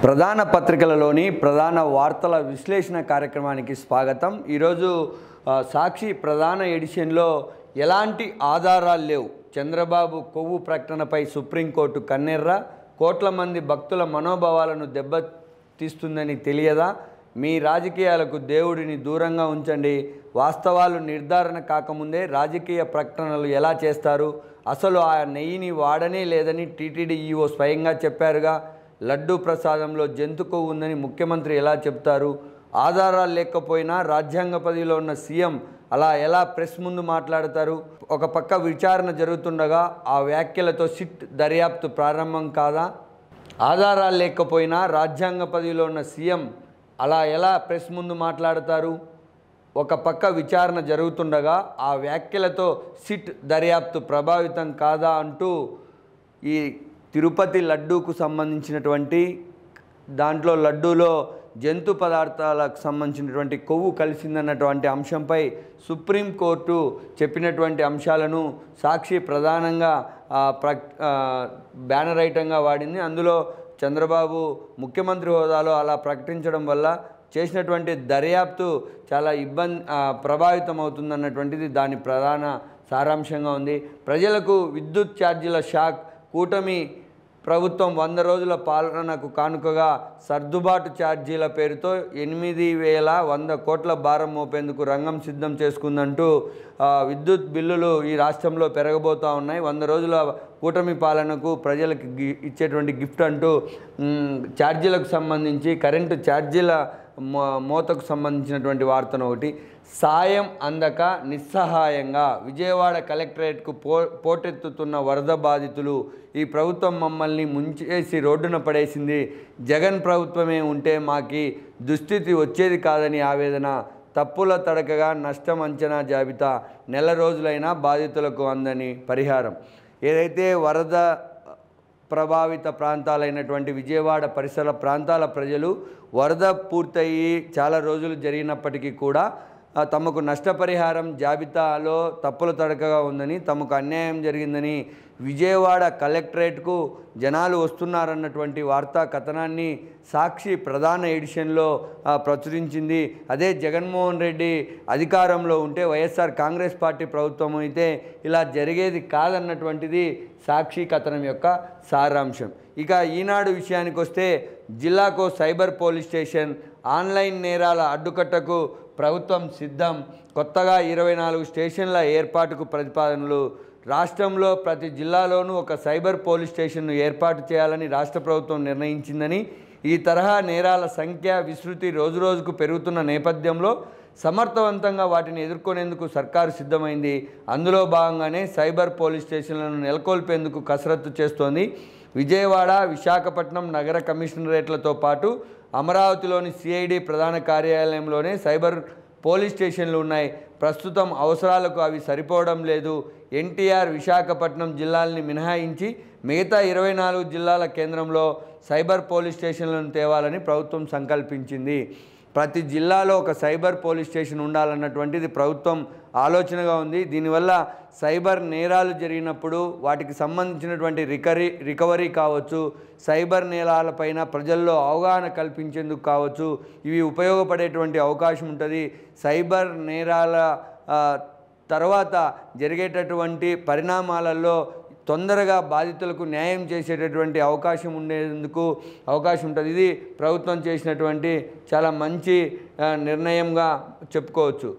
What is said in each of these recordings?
ప్రధాన పత్రికలలోని ప్రధాన వార్తల విశ్లేషణ కార్యక్రమానికి స్వాగతం। ఈరోజు సాక్షి ప్రధాన ఎడిషన్లో ఎలాంటి ఆధారాలు లేవు, చంద్రబాబు కొవ్వు ప్రకటనపై సుప్రీంకోర్టు కన్నెర్ర, కోట్ల మంది భక్తుల మనోభావాలను దెబ్బతీస్తుందని తెలియదా, మీ రాజకీయాలకు దేవుడిని దూరంగా ఉంచండి, వాస్తవాలు నిర్ధారణ కాకముందే రాజకీయ ప్రకటనలు ఎలా చేస్తారు, అసలు ఆ నెయ్యిని వాడనే లేదని టీటీడీ ఈవో స్వయంగా చెప్పారుగా, లడ్డూ ప్రసాదంలో జంతు కొవ్వు ఉందని ముఖ్యమంత్రి ఎలా చెప్తారు, ఆధారాలు లేకపోయినా రాజ్యాంగ పదవిలో ఉన్న సీఎం అలా ఎలా ప్రెస్ ముందు మాట్లాడతారు, ఒక పక్క విచారణ జరుగుతుండగా ఆ వ్యాఖ్యలతో సిట్ దర్యాప్తు ప్రారంభం కాదా, ఆధారాలు లేకపోయినా రాజ్యాంగ పదవిలో ఉన్న సీఎం అలా ఎలా ప్రెస్ ముందు మాట్లాడతారు, ఒక పక్క విచారణ జరుగుతుండగా ఆ వ్యాఖ్యలతో సిట్ దర్యాప్తు ప్రభావితం కాదా అంటూ ఈ తిరుపతి లడ్డూకు సంబంధించినటువంటి దాంట్లో లడ్డూలో జంతు పదార్థాలకు సంబంధించినటువంటి కొవ్వు కలిసిందన్నటువంటి అంశంపై సుప్రీంకోర్టు చెప్పినటువంటి అంశాలను సాక్షి ప్రధానంగా బ్యానర్ ఐటంగా వాడింది। అందులో చంద్రబాబు ముఖ్యమంత్రి హోదాలో అలా ప్రకటించడం వల్ల చేసినటువంటి దర్యాప్తు చాలా ప్రభావితం అవుతుందన్నటువంటిది దాని ప్రధాన సారాంశంగా ఉంది। ప్రజలకు విద్యుత్ ఛార్జీల షాక్, కూటమి ప్రభుత్వం 100 రోజుల పాలనకు కానుకగా సర్దుబాటు ఛార్జీల పేరుతో 8,100 కోట్ల భారం మోపేందుకు రంగం సిద్ధం చేసుకుందంటూ విద్యుత్ బిల్లులు ఈ రాష్ట్రంలో పెరగబోతూ ఉన్నాయి। 100 రోజుల కూటమి పాలనకు ప్రజలకు ఇచ్చేటువంటి గిఫ్ట్ అంటూ ఛార్జీలకు సంబంధించి కరెంటు ఛార్జీల మోతకు సంబంధించినటువంటి వార్తను ఒకటి, సాయం అందక నిస్సహాయంగా విజయవాడ కలెక్టరేట్కు పోటెత్తుతున్న వరద బాధితులు, ఈ ప్రభుత్వం మమ్మల్ని ముంచేసి రోడ్డున పడేసింది, జగన్ ప్రభుత్వమే ఉంటే మాకి దుస్థితి వచ్చేది కాదని ఆవేదన, తప్పుల తడకగా నష్టం అంచనా జాబితా, నెల రోజులైనా బాధితులకు అందని పరిహారం। ఏదైతే వరద ప్రభావిత ప్రాంతాలైనటువంటి విజయవాడ పరిసర ప్రాంతాల ప్రజలు వరద పూర్తయి చాలా రోజులు జరిగినప్పటికీ కూడా తమకు నష్టపరిహారం జాబితాలో తప్పుల తడకగా ఉందని, తమకు అన్యాయం జరిగిందని విజయవాడ కలెక్టరేట్కు జనాలు వస్తున్నారన్నటువంటి వార్తా కథనాన్ని సాక్షి ప్రధాన ఎడిషన్లో ప్రచురించింది। అదే జగన్మోహన్ రెడ్డి అధికారంలో ఉంటే, వైఎస్ఆర్ కాంగ్రెస్ పార్టీ ప్రభుత్వం అయితే ఇలా జరిగేది కాదన్నటువంటిది సాక్షి కథనం యొక్క సారాంశం। ఇక ఈనాడు విషయానికి వస్తే, జిల్లాకు సైబర్ పోలీస్ స్టేషన్, ఆన్లైన్ నేరాల అడ్డుకట్టకు ప్రభుత్వం సిద్ధం, కొత్తగా 24 స్టేషన్ల ఏర్పాటుకు ప్రతిపాదనలు, రాష్ట్రంలో ప్రతి జిల్లాలోనూ ఒక సైబర్ పోలీస్ స్టేషన్ను ఏర్పాటు చేయాలని రాష్ట్ర ప్రభుత్వం నిర్ణయించిందని, ఈ తరహా నేరాల సంఖ్య విస్తృతి రోజురోజుకు పెరుగుతున్న నేపథ్యంలో సమర్థవంతంగా వాటిని ఎదుర్కొనేందుకు సర్కారు సిద్ధమైంది। అందులో భాగంగానే సైబర్ పోలీస్ స్టేషన్లను నెలకొల్పేందుకు కసరత్తు చేస్తోంది। విజయవాడ, విశాఖపట్నం నగర కమిషనరేట్లతో పాటు అమరావతిలోని సిఐడి ప్రధాన కార్యాలయంలోనే సైబర్ పోలీస్ స్టేషన్లు ఉన్నాయి। ప్రస్తుతం అవసరాలకు అవి సరిపోవడం లేదు। ఎన్టీఆర్, విశాఖపట్నం జిల్లాల్ని మినహాయించి మిగతా 24 జిల్లాల కేంద్రంలో సైబర్ పోలీస్ స్టేషన్లను తేవాలని ప్రభుత్వం సంకల్పించింది। ప్రతి జిల్లాలో ఒక సైబర్ పోలీస్ స్టేషన్ ఉండాలన్నటువంటిది ప్రభుత్వం ఆలోచనగా ఉంది। దీనివల్ల సైబర్ నేరాలు జరిగినప్పుడు వాటికి సంబంధించినటువంటి రికవరీ కావచ్చు, సైబర్ నేరాలపైన ప్రజల్లో అవగాహన కల్పించేందుకు కావచ్చు, ఇవి ఉపయోగపడేటువంటి అవకాశం ఉంటుంది। సైబర్ నేరాల తర్వాత జరిగేటటువంటి పరిణామాలలో తొందరగా బాధితులకు న్యాయం చేసేటటువంటి అవకాశం ఉండేందుకు అవకాశం ఉంటుంది। ఇది ప్రభుత్వం చేసినటువంటి చాలా మంచి నిర్ణయంగా చెప్పుకోవచ్చు।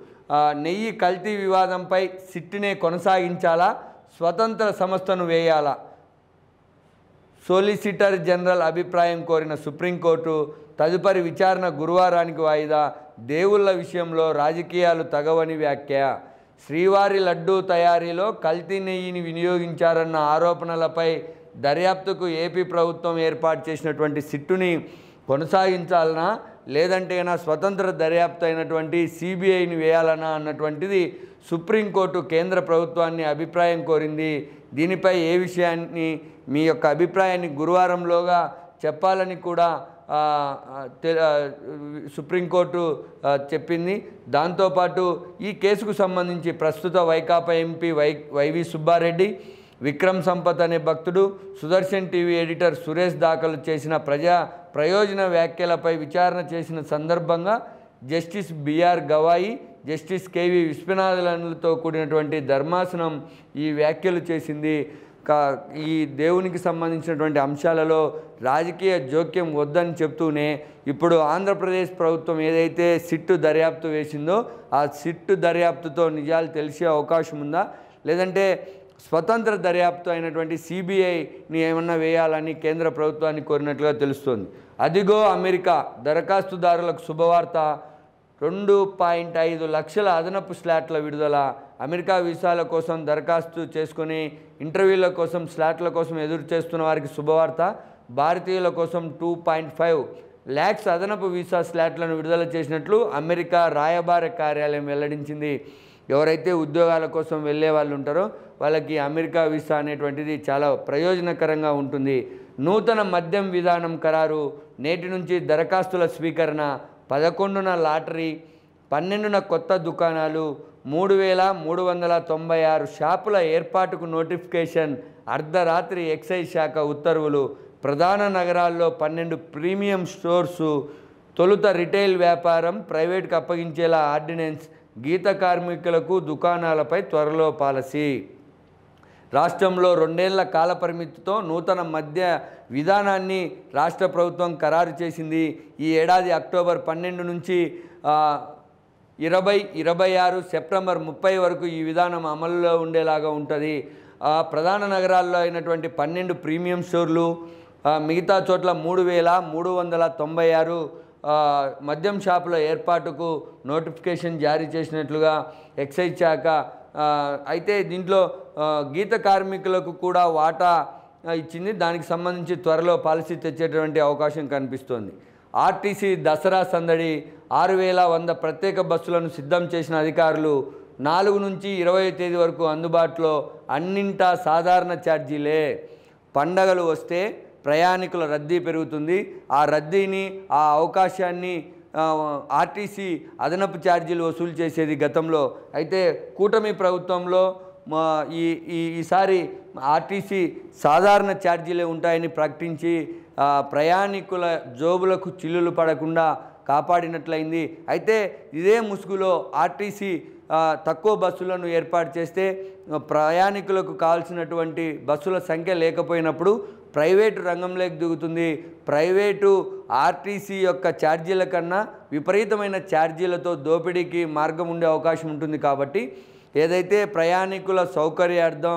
నెయ్యి కల్తీ వివాదంపై సిట్నే కొనసాగించాలా, స్వతంత్ర సంస్థను వేయాలా, సోలిసిటర్ జనరల్ అభిప్రాయం కోరిన సుప్రీంకోర్టు, తదుపరి విచారణ గురువారానికి వాయిదా, దేవుళ్ల విషయంలో రాజకీయాలు తగవని వ్యాఖ్య, శ్రీవారి లడ్డూ తయారీలో కల్తీ నెయ్యిని వినియోగించారన్న ఆరోపణలపై దర్యాప్తుకు ఏపీ ప్రభుత్వం ఏర్పాటు చేసినటువంటి సిట్టుని కొనసాగించాలనా, లేదంటే స్వతంత్ర దర్యాప్తు అయినటువంటి సిబిఐని వేయాలనా అన్నటువంటిది సుప్రీంకోర్టు కేంద్ర ప్రభుత్వాన్ని అభిప్రాయం కోరింది। దీనిపై ఏ విషయాన్ని మీ యొక్క అభిప్రాయాన్ని గురువారంలోగా చెప్పాలని కూడా సుప్రీంకోర్టు చెప్పింది। దాంతోపాటు ఈ కేసుకు సంబంధించి ప్రస్తుత వైకాపా ఎంపీ వైవి సుబ్బారెడ్డి, విక్రమ్ సంపత్ అనే భక్తుడు సుదర్శన్ టీవీ ఎడిటర్ సురేష్ దాఖలు చేసిన ప్రజా ప్రయోజన వ్యాఖ్యలపై విచారణ చేసిన సందర్భంగా justice BR Gavai, justice KV విశ్వనాథన్లతో కూడినటువంటి ధర్మాసనం ఈ వ్యాఖ్యలు చేసింది. ఈ దేవునికి సంబంధించినటువంటి అంశాలలో రాజకీయ జోక్యం వద్దని చెప్తూనే ఇప్పుడు ఆంధ్రప్రదేశ్ ప్రభుత్వం ఏదైతే సిట్టు దర్యాప్తు వేసిందో ఆ సిట్టు దర్యాప్తుతో నిజాలు తెలిసే అవకాశం ఉందా, లేదంటే స్వతంత్ర దర్యాప్తు అయినటువంటి సిబిఐని ఏమన్నా వేయాలని కేంద్ర ప్రభుత్వాన్ని కోరినట్లుగా తెలుస్తోంది. అదిగో అమెరికా దరఖాస్తుదారులకు శుభవార్త. 2.5 లక్షల అదనపు స్లాట్ల విడుదల. అమెరికా వీసాల కోసం దరఖాస్తు చేసుకుని ఇంటర్వ్యూల కోసం స్లాట్ల కోసం ఎదురు చేస్తున్న వారికి శుభవార్త. భారతీయుల కోసం 2.5 lakhs అదనపు వీసా స్లాట్లను విడుదల చేసినట్లు అమెరికా రాయబార కార్యాలయం వెల్లడించింది. ఎవరైతే ఉద్యోగాల కోసం వెళ్ళే వాళ్ళు ఉంటారో వాళ్ళకి అమెరికా వీసా అనేటువంటిది చాలా ప్రయోజనకరంగా ఉంటుంది. నూతన మద్యం విధానం ఖరారు. నేటి నుంచి దరఖాస్తుల స్వీకరణ. 11న లాటరీ, 12న కొత్త దుకాణాలు, 3,396 షాపుల ఏర్పాటుకు నోటిఫికేషన్. అర్ధరాత్రి ఎక్సైజ్ శాఖ ఉత్తర్వులు. ప్రధాన నగరాల్లో 12 ప్రీమియం స్టోర్సు. తొలుత రిటైల్ వ్యాపారం ప్రైవేట్కి అప్పగించేలా ఆర్డినెన్స్. గీత కార్మికులకు దుకాణాలపై త్వరలో పాలసీ. రాష్ట్రంలో 2 ఏళ్ల కాలపరిమితితో నూతన మద్య విధానాన్ని రాష్ట్ర ప్రభుత్వం ఖరారు చేసింది. ఈ ఏడాది అక్టోబర్ 12 నుంచి 2026 సెప్టెంబర్ 30 వరకు ఈ విధానం అమలులో ఉండేలాగా ఉంటుంది. ప్రధాన నగరాల్లో అయినటువంటి 12 ప్రీమియం స్టోర్లు, మిగతా చోట్ల 3,396 మద్యం షాపుల ఏర్పాటుకు నోటిఫికేషన్ జారీ చేసినట్లుగా ఎక్సైజ్ శాఖ. అయితే దీంట్లో గీత కార్మికులకు కూడా వాటా ఇచ్చింది. దానికి సంబంధించి త్వరలో పాలసీ తెచ్చేటువంటి అవకాశం కనిపిస్తోంది. ఆర్టీసీ దసరా సందడి. 6,100 ప్రత్యేక బస్సులను సిద్ధం చేసిన అధికారులు. 4 నుంచి 20వ తేదీ వరకు అందుబాటులో. అన్నింటా సాధారణ ఛార్జీలే. పండగలు వస్తే ప్రయాణికుల రద్దీ పెరుగుతుంది. ఆ రద్దీని, ఆ అవకాశాన్ని ఆర్టీసీ అదనపు ఛార్జీలు వసూలు చేసేది గతంలో. అయితే కూటమి ప్రభుత్వంలో ఈసారి ఆర్టీసీ సాధారణ ఛార్జీలే ఉంటాయని ప్రకటించి ప్రయాణికుల జోబులకు చిల్లులు పడకుండా కాపాడినట్లయింది. అయితే ఇదే ముసుగులో ఆర్టీసీ తక్కువ బస్సులను ఏర్పాటు చేస్తే ప్రయాణికులకు కావాల్సినటువంటి బస్సుల సంఖ్య లేకపోయినప్పుడు ప్రైవేటు రంగంలోకి దిగుతుంది. ప్రైవేటు ఆర్టీసీ యొక్క ఛార్జీల కన్నా విపరీతమైన ఛార్జీలతో దోపిడీకి మార్గం ఉండే అవకాశం ఉంటుంది. కాబట్టి ఏదైతే ప్రయాణికుల సౌకర్యార్థం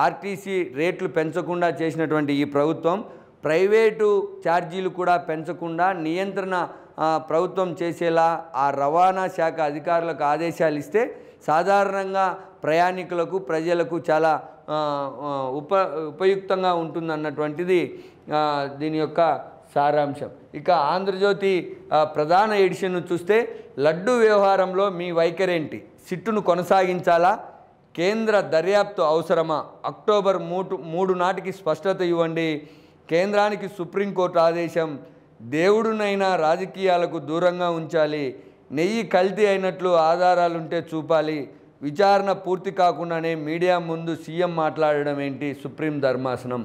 ఆర్టీసీ రేట్లు పెంచకుండా చేసినటువంటి ఈ ప్రభుత్వం ప్రైవేటు ఛార్జీలు కూడా పెంచకుండా నియంత్రణ ప్రభుత్వం చేసేలా ఆ రవాణా శాఖ అధికారులకు ఆదేశాలు ఇస్తే సాధారణంగా ప్రయాణికులకు, ప్రజలకు చాలా ఉపయుక్తంగా ఉంటుందన్నటువంటిది దీని యొక్క సారాంశం. ఇక ఆంధ్రజ్యోతి ప్రధాన ఎడిషన్ను చూస్తే లడ్డు వ్యవహారంలో మీ వైఖరేంటి? సిట్టును కొనసాగించాలా? కేంద్ర దర్యాప్తు అవసరమా? అక్టోబర్ 3 నాటికి స్పష్టత ఇవ్వండి. కేంద్రానికి సుప్రీంకోర్టు ఆదేశం. దేవుడునైనా రాజకీయాలకు దూరంగా ఉంచాలి. నెయ్యి కల్తీ అయినట్లు ఆధారాలుంటే చూపాలి. విచారణ పూర్తి కాకుండానే మీడియా ముందు సీఎం మాట్లాడడం ఏంటి? సుప్రీం ధర్మాసనం.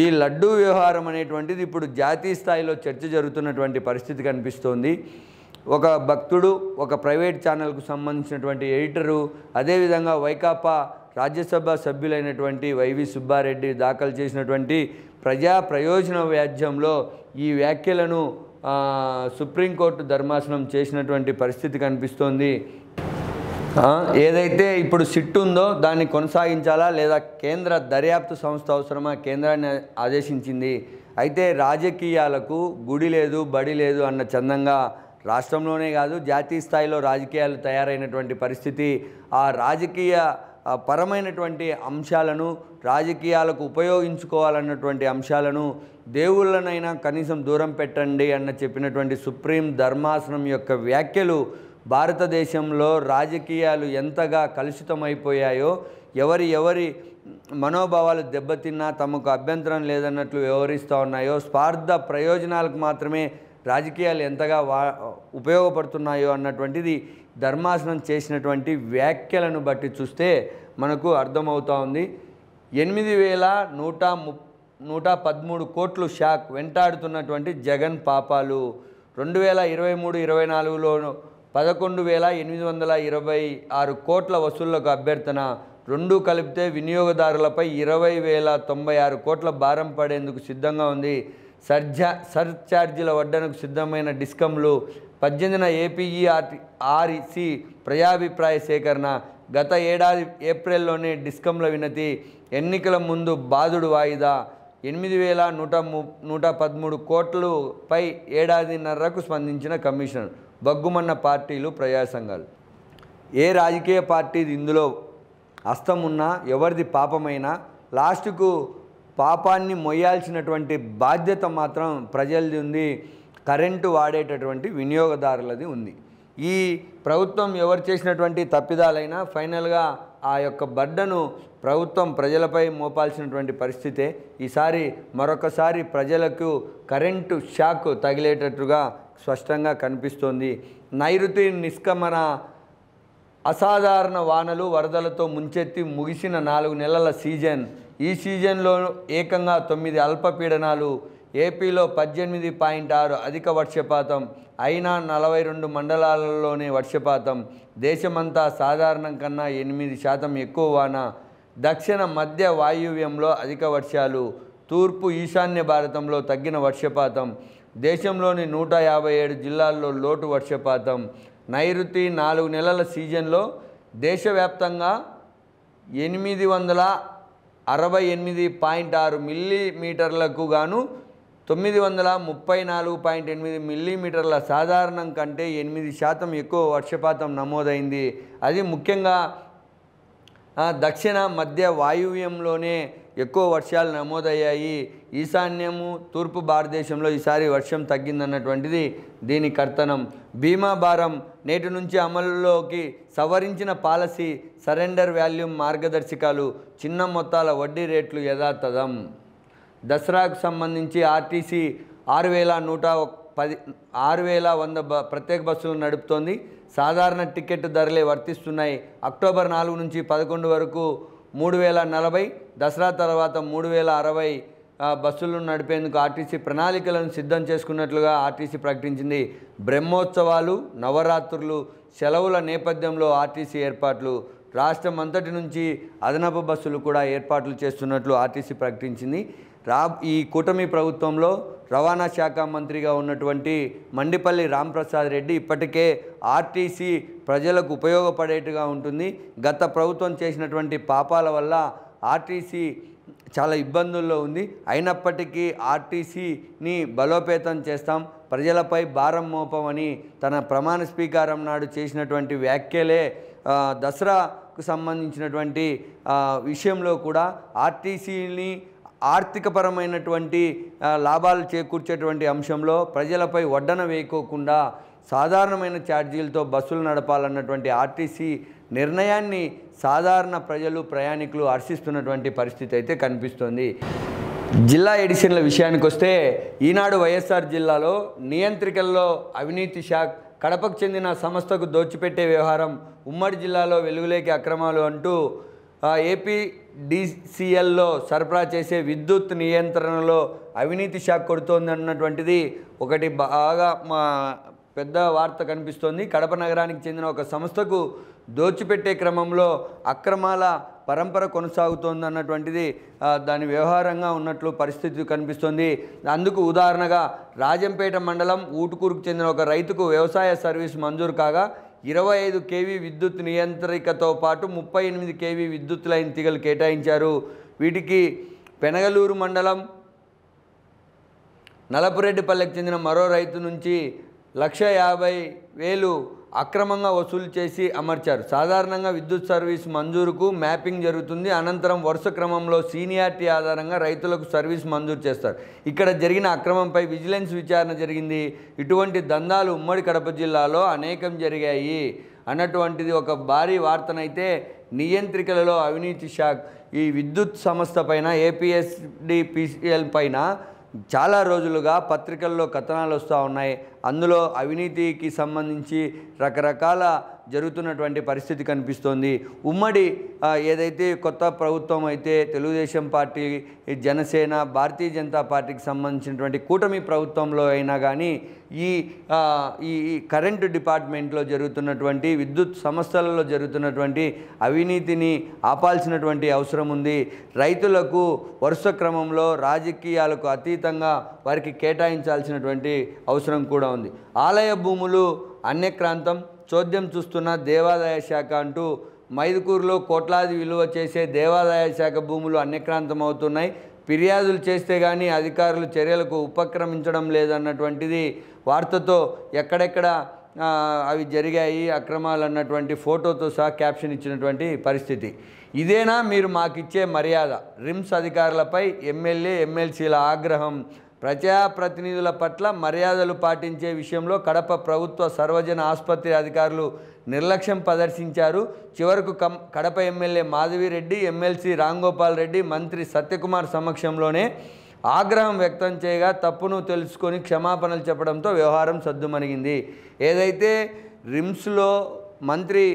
ఈ లడ్డూ వ్యవహారం అనేటువంటిది ఇప్పుడు జాతీయ స్థాయిలో చర్చ జరుగుతున్నటువంటి పరిస్థితి కనిపిస్తోంది. ఒక భక్తుడు, ఒక ప్రైవేట్ ఛానల్కు సంబంధించినటువంటి ఎడిటరు, అదేవిధంగా వైకాపా రాజ్యసభ సభ్యులైనటువంటి వైవి సుబ్బారెడ్డి దాఖలు చేసినటువంటి ప్రజా ప్రయోజన వ్యాజ్యంలో ఈ వ్యాఖ్యలను సుప్రీంకోర్టు ధర్మాసనం చేసినటువంటి పరిస్థితి కనిపిస్తోంది. ఏదైతే ఇప్పుడు సిట్ ఉందో దాన్ని కొనసాగించాలా లేదా కేంద్ర దర్యాప్తు సంస్థ అవసరమా? కేంద్రాన్ని ఆదేశించింది. అయితే రాజకీయాలకు గుడి లేదు, బడి లేదు అన్న చందంగా రాష్ట్రంలోనే కాదు జాతీయ స్థాయిలో రాజకీయాలు తయారైనటువంటి పరిస్థితి. ఆ రాజకీయ పరమైనటువంటి అంశాలను, రాజకీయాలకు ఉపయోగించుకోవాలన్నటువంటి అంశాలను దేవుళ్ళనైనా కనీసం దూరం పెట్టండి అన్న చెప్పినటువంటి సుప్రీం ధర్మాసనం యొక్క వ్యాఖ్యలు భారతదేశంలో రాజకీయాలు ఎంతగా కలుషితమైపోయాయో, ఎవరి మనోభావాలు దెబ్బతిన్నా తమకు అభ్యంతరం లేదన్నట్లు వ్యవహరిస్తూ ఉన్నాయో, స్వార్థ ప్రయోజనాలకు మాత్రమే రాజకీయాలు ఎంతగా ఉపయోగపడుతున్నాయో అన్నటువంటిది ధర్మాసనం చేసినటువంటి వ్యాఖ్యలను బట్టి చూస్తే మనకు అర్థమవుతూ ఉంది. 8,113 కోట్లు షాక్ వెంటాడుతున్నటువంటి జగన్ పాపాలు. 2023-24లో 11,826 కోట్ల వసూళ్లకు అభ్యర్థన. రెండు కలిపితే వినియోగదారులపై 20,096 కోట్ల భారం పడేందుకు సిద్ధంగా ఉంది. సర్ఛార్జీల వడ్డనకు సిద్ధమైన డిస్కంలు. 18న ఏపీఈఆర్సీ ప్రజాభిప్రాయ సేకరణ. గత ఏడాది ఏప్రిల్లోనే డిస్కంల వినతి. ఎన్నికల ముందు బాదుడు వాయిదా. 8,113 కోట్లపై ఏడాదిన్నరకు స్పందించిన కమిషన్. బగ్గుమన్న పార్టీలు, ప్రజా సంఘాలు. ఏ రాజకీయ పార్టీ ఇందులో హస్తం ఉన్నా, ఎవరిది పాపమైనా లాస్ట్కు పాపాన్ని మొయ్యాల్సినటువంటి బాధ్యత మాత్రం ప్రజలది ఉంది. కరెంటు వాడేటటువంటి వినియోగదారులది ఉంది. ఈ ప్రభుత్వం ఎవరు చేసినటువంటి తప్పిదాలైనా ఫైనల్గా ఆ యొక్క బర్డను ప్రభుత్వం ప్రజలపై మోపాల్సినటువంటి పరిస్థితే. ఈసారి మరొకసారి ప్రజలకు కరెంటు షాక్ తగిలేటట్టుగా స్పష్టంగా కనిపిస్తోంది. నైరుతి నిష్క్రమణ. అసాధారణ వానలు, వరదలతో ముంచెత్తి ముగిసిన 4 నెలల సీజన్. ఈ సీజన్లో ఏకంగా 9 అల్పపీడనాలు. ఏపీలో 18.6 అధిక వర్షపాతం. అయినా 42 మండలాలలోనే వర్షపాతం. దేశమంతా సాధారణం కన్నా 8% ఎక్కువ వాన. దక్షిణ మధ్య వాయువ్యంలో అధిక వర్షాలు. తూర్పు ఈశాన్య భారతంలో తగ్గిన వర్షపాతం. దేశంలోని 157 జిల్లాల్లో లోటు వర్షపాతం. నైరుతి 4 నెలల సీజన్లో దేశవ్యాప్తంగా 868.6 మిల్లీమీటర్లకు గాను 934.8 మిల్లీమీటర్ల సాధారణం కంటే 8% ఎక్కువ వర్షపాతం నమోదైంది. అది ముఖ్యంగా దక్షిణ మధ్య వాయువ్యంలోనే ఎక్కువ వర్షాలు నమోదయ్యాయి. ఈశాన్యము, తూర్పు భారతదేశంలో ఈసారి వర్షం తగ్గిందన్నటువంటిది దీని కర్తనం. బీమా భారం. నేటి నుంచి అమలులోకి సవరించిన పాలసీ. సరెండర్ వాల్యూమ్ మార్గదర్శకాలు. చిన్న మొత్తాల వడ్డీ రేట్లు యథాతథం. దసరాకు సంబంధించి ఆర్టీసీ 6,100 ప్రత్యేక బస్సులు నడుపుతోంది. సాధారణ టికెట్ ధరలే వర్తిస్తున్నాయి. అక్టోబర్ 4 నుంచి 11 వరకు 3,040, దసరా తర్వాత 3,060 బస్సులను నడిపేందుకు ఆర్టీసీ ప్రణాళికలను సిద్ధం చేసుకున్నట్లుగా ఆర్టీసీ ప్రకటించింది. బ్రహ్మోత్సవాలు, నవరాత్రులు, సెలవుల నేపథ్యంలో ఆర్టీసీ ఏర్పాట్లు. రాష్ట్రం అంతటి నుంచి అదనపు బస్సులు కూడా ఏర్పాట్లు చేస్తున్నట్లు ఆర్టీసీ ప్రకటించింది. ఈ కూటమి ప్రభుత్వంలో రవాణా శాఖ మంత్రిగా ఉన్నటువంటి మండిపల్లి రాంప్రసాద్ రెడ్డి ఇప్పటికే ఆర్టీసీ ప్రజలకు ఉపయోగపడేట్టుగా ఉంటుంది. గత ప్రభుత్వం చేసినటువంటి పాపాల వల్ల ఆర్టీసీ చాలా ఇబ్బందుల్లో ఉంది. అయినప్పటికీ ఆర్టీసీని బలోపేతం చేస్తాం, ప్రజలపై భారం మోపమని తన ప్రమాణ స్వీకారం నాడు చేసినటువంటి వ్యాఖ్యలే దసరాకు సంబంధించినటువంటి విషయంలో కూడా ఆర్టీసీని ఆర్థికపరమైనటువంటి లాభాలు చేకూర్చేటువంటి అంశంలో ప్రజలపై వడ్డన వేయకోకుండా సాధారణమైన ఛార్జీలతో బస్సులు నడపాలన్నటువంటి ఆర్టీసీ నిర్ణయాన్ని సాధారణ ప్రజలు, ప్రయాణికులు హర్షిస్తున్నటువంటి పరిస్థితి అయితే కనిపిస్తోంది. జిల్లా ఎడిషన్ల విషయానికి వస్తే ఈనాడు వైఎస్ఆర్ జిల్లాలో నియంత్రికల్లో అవినీతి షాక్. కడపకు చెందిన సంస్థకు దోచిపెట్టే వ్యవహారం. ఉమ్మడి జిల్లాలో వెలుగులేకి అక్రమాలు అంటూ ఏపీడీసీఎల్లో సరఫరా చేసే విద్యుత్ నియంత్రణలో అవినీతి షాక్ కొడుతోందన్నటువంటిది ఒకటి బాగా పెద్ద వార్త కనిపిస్తోంది. కడప నగరానికి చెందిన ఒక సంస్థకు దోచిపెట్టే క్రమంలో అక్రమాల పరంపర కొనసాగుతోందన్నటువంటిది దాని వ్యవహారంగా ఉన్నట్లు పరిస్థితి కనిపిస్తోంది. అందుకు ఉదాహరణగా రాజంపేట మండలం ఊటుకూరుకు చెందిన ఒక రైతుకు వ్యవసాయ సర్వీస్ మంజూరు కాగా 25 కేవీ విద్యుత్ నియంత్రికతో పాటు 38 కేవీ విద్యుత్ లైన్ తీగలు కేటాయించారు. వీటికి పెనగలూరు మండలం నలపురెడ్డిపల్లెకి చెందిన మరో రైతు నుంచి 1,50,000 అక్రమంగా వసూలు చేసి అమర్చారు. సాధారణంగా విద్యుత్ సర్వీస్ మంజూరుకు మ్యాపింగ్ జరుగుతుంది. అనంతరం వరుస క్రమంలో సీనియారిటీ ఆధారంగా రైతులకు సర్వీస్ మంజూరు చేస్తారు. ఇక్కడ జరిగిన అక్రమంపై విజిలెన్స్ విచారణ జరిగింది. ఇటువంటి దందాలు ఉమ్మడి కడప జిల్లాలో అనేకం జరిగాయి అన్నటువంటిది ఒక భారీ వార్తనైతే నియంత్రికలలో అవినీతి షాక్. ఈ విద్యుత్ సంస్థ పైన ఏపీఎస్డిపిసిఎల్ పైన చాలా రోజులుగా పత్రికల్లో కథనాలు వస్తూ ఉన్నాయి. అందులో అవినీతికి సంబంధించి రకరకాల జరుగుతున్నటువంటి పరిస్థితి కనిపిస్తోంది. ఉమ్మడి ఏదైతే కొత్త ప్రభుత్వం అయితే తెలుగుదేశం పార్టీ, జనసేన, భారతీయ జనతా పార్టీకి సంబంధించినటువంటి కూటమి ప్రభుత్వంలో అయినా కానీ ఈ కరెంటు డిపార్ట్మెంట్లో జరుగుతున్నటువంటి విద్యుత్ సంస్థలలో జరుగుతున్నటువంటి అవినీతిని ఆపాల్సినటువంటి అవసరం ఉంది. రైతులకు వరుస క్రమంలో రాజకీయాలకు అతీతంగా వారికి కేటాయించాల్సినటువంటి అవసరం కూడా ఉంది. ఆలయ భూములు అన్యక్రాంతం, చోద్యం చూస్తున్న దేవాదాయ శాఖ అంటూ మైదుకూరులో కోట్లాది విలువ చేసే దేవాదాయ శాఖ భూములు అన్యక్రాంతం అవుతున్నాయి. ఫిర్యాదులు చేస్తే కానీ అధికారులు చర్యలకు ఉపక్రమించడం లేదన్నటువంటిది వార్తతో ఎక్కడెక్కడ అవి జరిగాయి అక్రమాలు అన్నటువంటి ఫోటోతో సహా క్యాప్షన్ ఇచ్చినటువంటి పరిస్థితి. ఇదేనా మీరు మాకిచ్చే మర్యాద? రిమ్స్ అధికారులపై ఎమ్మెల్యే, ఎమ్మెల్సీల ఆగ్రహం. ప్రజాప్రతినిధుల పట్ల మర్యాదలు పాటించే విషయంలో కడప ప్రభుత్వ సర్వజన ఆసుపత్రి అధికారులు నిర్లక్ష్యం ప్రదర్శించారు. చివరకు కడప ఎమ్మెల్యే మాధవిరెడ్డి, ఎమ్మెల్సీ రాంగోపాల్ రెడ్డి, మంత్రి సత్యకుమార్ సమక్షంలోనే ఆగ్రహం వ్యక్తం చేయగా తప్పును తెలుసుకొని క్షమాపణలు చెప్పడంతో వ్యవహారం సద్దుమణిగింది. ఏదైతే రిమ్స్లో మంత్రి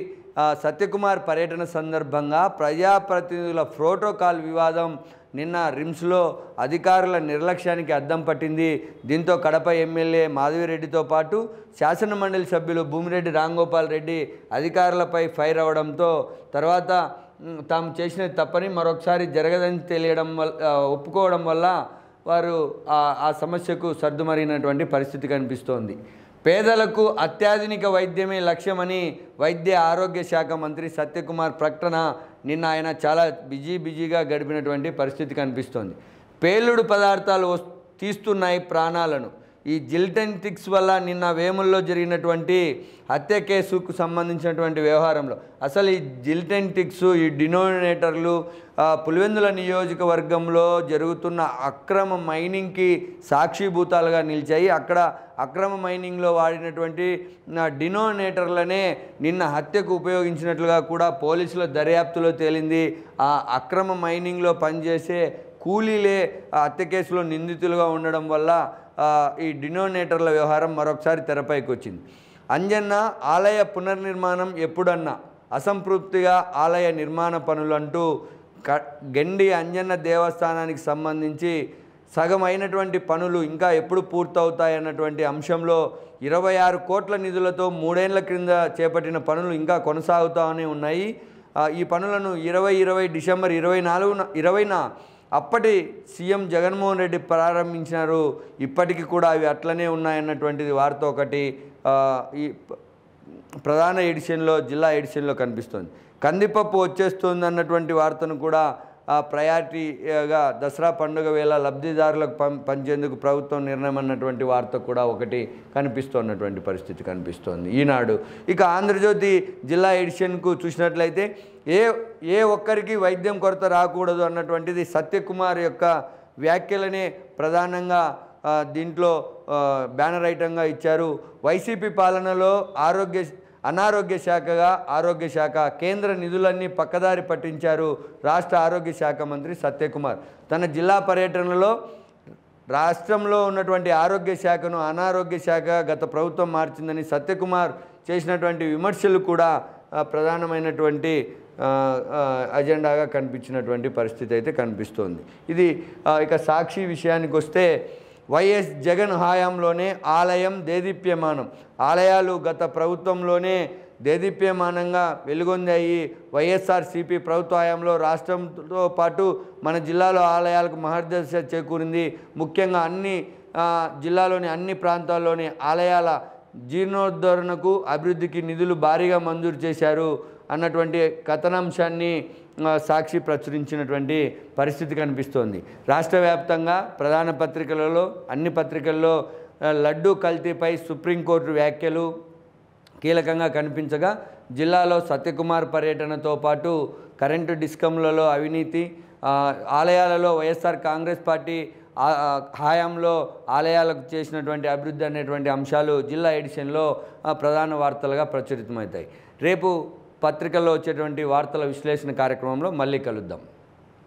సత్యకుమార్ పర్యటన సందర్భంగా ప్రజాప్రతినిధుల ప్రోటోకాల్ వివాదం నిన్న రిమ్స్లో అధికారుల నిర్లక్ష్యానికి అద్దం పట్టింది. దీంతో కడప ఎమ్మెల్యే మాధవిరెడ్డితో పాటు శాసనమండలి సభ్యులు భూమిరెడ్డి రాంగోపాల్ రెడ్డి అధికారులపై ఫైర్ అవడంతో తర్వాత తాము చేసిన తప్పని మరొకసారి జరగదని తెలియడం ఒప్పుకోవడం వల్ల వారు ఆ సమస్యకు సర్దుమరిగినటువంటి పరిస్థితి కనిపిస్తోంది. పేదలకు అత్యాధునిక వైద్యమే లక్ష్యమని వైద్య ఆరోగ్య శాఖ మంత్రి సత్యకుమార్ ప్రకటన నిన్న ఆయన చాలా బిజీగా గడిపినటువంటి పరిస్థితి కనిపిస్తోంది. పేలుడు పదార్థాలు తీస్తున్నాయి ప్రాణాలను. ఈ జిల్టెన్టిక్స్ వల్ల నిన్న వేముల్లో జరిగినటువంటి హత్య కేసుకు సంబంధించినటువంటి వ్యవహారంలో అసలు ఈ జిల్టెన్టిక్స్, ఈ డినోమినేటర్లు పులివెందుల నియోజకవర్గంలో జరుగుతున్న అక్రమ మైనింగ్కి సాక్షిభూతాలుగా నిలిచాయి. అక్కడ అక్రమ మైనింగ్లో వాడినటువంటి డినోమినేటర్లనే నిన్న హత్యకు ఉపయోగించినట్లుగా కూడా పోలీసుల దర్యాప్తులో తేలింది. ఆ అక్రమ మైనింగ్లో పనిచేసే కూలీలే హత్య కేసులో నిందితులుగా ఉండడం వల్ల ఈ డినోమినేటర్ల వ్యవహారం మరొకసారి తెరపైకి వచ్చింది. అంజన్న ఆలయ పునర్నిర్మాణం ఎప్పుడన్నా అసంతృప్తిగా ఆలయ నిర్మాణ పనులంటూ గెండి అంజన్న దేవస్థానానికి సంబంధించి సగం అయినటువంటి పనులు ఇంకా ఎప్పుడు పూర్తవుతాయన్నటువంటి అంశంలో 26 కోట్ల నిధులతో 3 ఏళ్ల క్రింద చేపట్టిన పనులు ఇంకా కొనసాగుతూనే ఉన్నాయి. ఈ పనులను డిసెంబర్ 20న అప్పటి సీఎం జగన్మోహన్ రెడ్డి ప్రారంభించినారు. ఇప్పటికీ కూడా అవి అట్లనే ఉన్నాయన్నటువంటిది వార్త ఒకటి ఈ ప్రధాన ఎడిషన్లో, జిల్లా ఎడిషన్లో కనిపిస్తుంది. కందిపప్పు వచ్చేస్తుంది అన్నటువంటి వార్తను కూడా ప్రయారిటీగా దసరా పండుగ వేళ లబ్ధిదారులకు పంచేందుకు ప్రభుత్వం నిర్ణయం అన్నటువంటి వార్త కూడా ఒకటి కనిపిస్తున్నటువంటి పరిస్థితి కనిపిస్తోంది ఈనాడు. ఇక ఆంధ్రజ్యోతి జిల్లా ఎడిషన్కు చూసినట్లయితే ఏ ఒక్కరికి వైద్యం కొరత రాకూడదు అన్నటువంటిది సత్యకుమార్ యొక్క వ్యాఖ్యలనే ప్రధానంగా దీంట్లో బ్యానర్ ఐటంగా ఇచ్చారు. వైసీపీ పాలనలో అనారోగ్య శాఖగా ఆరోగ్య శాఖ, కేంద్ర నిధులన్నీ పక్కదారి పట్టించారు రాష్ట్ర ఆరోగ్య శాఖ మంత్రి సత్యకుమార్. తన జిల్లా పర్యటనలో రాష్ట్రంలో ఉన్నటువంటి ఆరోగ్య శాఖను అనారోగ్య శాఖ గత ప్రభుత్వం మార్చిందని సత్యకుమార్ చేసినటువంటి విమర్శలు కూడా ప్రధానమైనటువంటి అజెండాగా కనిపించినటువంటి పరిస్థితి అయితే కనిపిస్తోంది. ఇది ఇక సాక్షి విషయానికి వస్తే వైఎస్ జగన్ హయాంలోనే ఆలయం దేదీప్యమానం. ఆలయాలు గత ప్రభుత్వంలోనే దేదీప్యమానంగా వెలుగొందాయి. వైఎస్ఆర్సీపీ ప్రభుత్వ హయాంలో రాష్ట్రంతో పాటు మన జిల్లాలో ఆలయాలకు మహర్దశ చేకూరింది. ముఖ్యంగా జిల్లాలోని అన్ని ప్రాంతాల్లోని ఆలయాల జీర్ణోద్ధరణకు అభివృద్ధికి నిధులు భారీగా మంజూరు చేశారు అన్నటువంటి కథనాంశాన్ని సాక్షి ప్రచురించినటువంటి పరిస్థితి కనిపిస్తోంది. రాష్ట్ర వ్యాప్తంగా ప్రధాన పత్రికలలో, అన్ని పత్రికల్లో లడ్డూ కల్తీపై సుప్రీంకోర్టు వ్యాఖ్యలు కీలకంగా కనిపించగా జిల్లాలో సత్యకుమార్ పర్యటనతో పాటు కరెంటు డిస్కంలలో అవినీతి, ఆలయాలలో వైఎస్ఆర్ కాంగ్రెస్ పార్టీ హయాంలో ఆలయాలకు చేసినటువంటి అభివృద్ధి అనేటువంటి అంశాలు జిల్లా ఎడిషన్లో ప్రధాన వార్తలుగా ప్రచురితమవుతాయి. రేపు పత్రికల్లో వచ్చేటువంటి వార్తల విశ్లేషణ కార్యక్రమంలో మళ్ళీ కలుద్దాం.